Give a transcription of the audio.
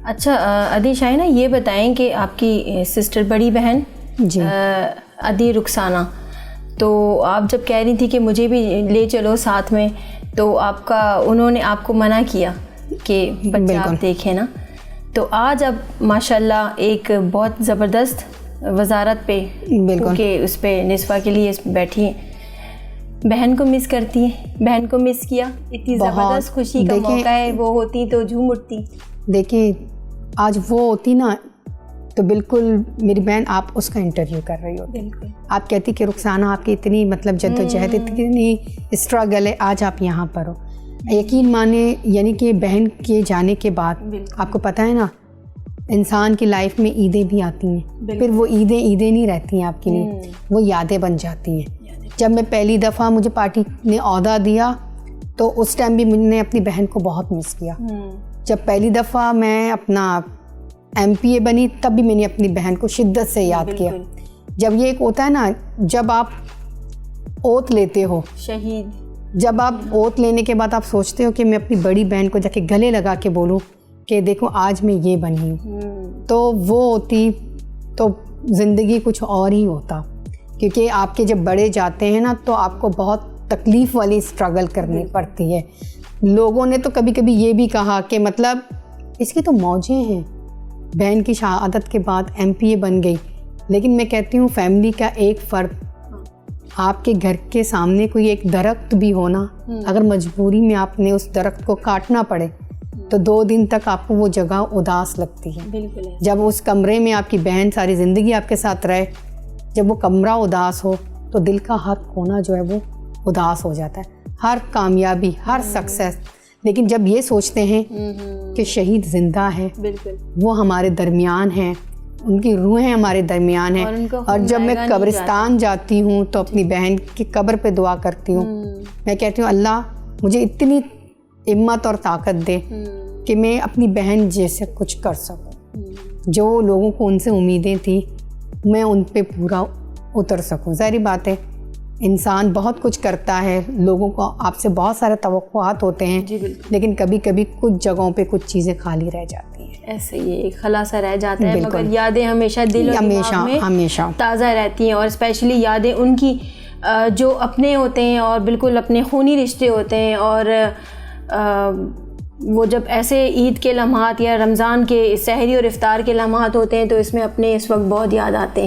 اچھا عدی شاہینہ یہ بتائیں کہ آپ کی سسٹر بڑی بہن جی عدی رخسانہ، تو آپ جب کہہ رہی تھی کہ مجھے بھی لے چلو ساتھ میں، تو انہوں نے آپ کو منع کیا کہ بچہ آپ دیکھیں نا، تو آج اب ماشاءاللہ ایک بہت زبردست وزارت پہ کہ اس پہ نسواں کے لیے بیٹھی ہیں، بہن کو مس کرتی ہیں؟ بہن کو مس کیا؟ اتنی زبردست خوشی کا موقع ہے، وہ ہوتی تو جھوم اٹھتی. دیکھیں آج وہ ہوتی نا تو بالکل میری بہن آپ اس کا انٹرویو کر رہی ہوتی، آپ کہتی کہ رخسانہ آپ کی اتنی مطلب جدوجہد، اتنی اسٹرگل ہے، آج آپ یہاں پر ہو. یقین مانے یعنی کہ بہن کے جانے کے بعد آپ کو پتہ ہے نا انسان کی لائف میں عیدیں بھی آتی ہیں، پھر وہ عیدیں نہیں رہتی ہیں آپ کے لیے، وہ یادیں بن جاتی ہیں. جب میں پہلی دفعہ مجھے پارٹی نے عہدہ دیا تو اس ٹائم بھی میں نے اپنی بہن کو بہت مس کیا. جب پہلی دفعہ میں اپنا MPA بنی تب بھی میں نے اپنی بہن کو شدت سے یاد کیا. جب یہ ایک ہوتا ہے نا جب آپ اوت لیتے ہو شہید، جب آپ اوت لینے کے بعد آپ سوچتے ہو کہ میں اپنی بڑی بہن کو جا کے گلے لگا کے بولوں کہ دیکھو آج میں یہ بنی ہوں، تو وہ ہوتی تو زندگی کچھ اور ہی ہوتا. کیونکہ آپ کے جب بڑے جاتے ہیں نا تو آپ کو بہت تکلیف والی اسٹرگل کرنی پڑتی ہے. لوگوں نے تو کبھی کبھی یہ بھی کہا کہ مطلب اس کی تو موجیں ہیں، بہن کی شہادت کے بعد MPA بن گئی. لیکن میں کہتی ہوں فیملی کا ایک فرد، آپ کے گھر کے سامنے کوئی ایک درخت بھی ہونا، اگر مجبوری میں آپ نے اس درخت کو کاٹنا پڑے تو 2 دن تک آپ کو وہ جگہ اداس لگتی ہے. جب اس کمرے میں آپ کی بہن ساری زندگی آپ کے ساتھ رہے، جب وہ کمرہ اداس ہو تو دل کا ہر کونا جو ہے وہ اداس ہو جاتا ہے. ہر کامیابی، ہر سکسیس، لیکن جب یہ سوچتے ہیں کہ شہید زندہ ہے، وہ ہمارے درمیان ہیں، ان کی روحیں ہمارے درمیان ہیں، اور جب میں قبرستان جاتی ہوں تو اپنی بہن کی قبر پہ دعا کرتی ہوں. میں کہتی ہوں اللہ مجھے اتنی ہمت اور طاقت دے کہ میں اپنی بہن جیسے کچھ کر سکوں، جو لوگوں کو ان سے امیدیں تھیں میں ان پہ پورا اتر سکوں. ظاہری بات ہے انسان بہت کچھ کرتا ہے، لوگوں کو آپ سے بہت سارے توقعات ہوتے ہیں، لیکن کبھی کبھی کچھ جگہوں پہ کچھ چیزیں خالی رہ جاتی ہیں. ایسے ہی ایک خلاصہ رہ جاتا ہے، مگر یادیں ہمیشہ دل و دماغ میں ہمیشہ تازہ رہتی ہیں. اور اسپیشلی یادیں ان کی جو اپنے ہوتے ہیں اور بالکل اپنے خونی رشتے ہوتے ہیں، اور وہ جب ایسے عید کے لمحات یا رمضان کے سحری اور افطار کے لمحات ہوتے ہیں تو اس میں اپنے اس وقت بہت یاد آتے ہیں.